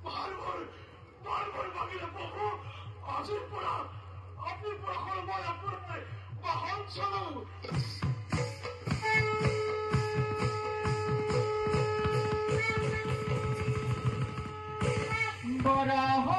বারবার বারবার বাকিরা প্রভু আজই পড়া আপনি পড়া করবো আপনার বাহন চলো বরাহ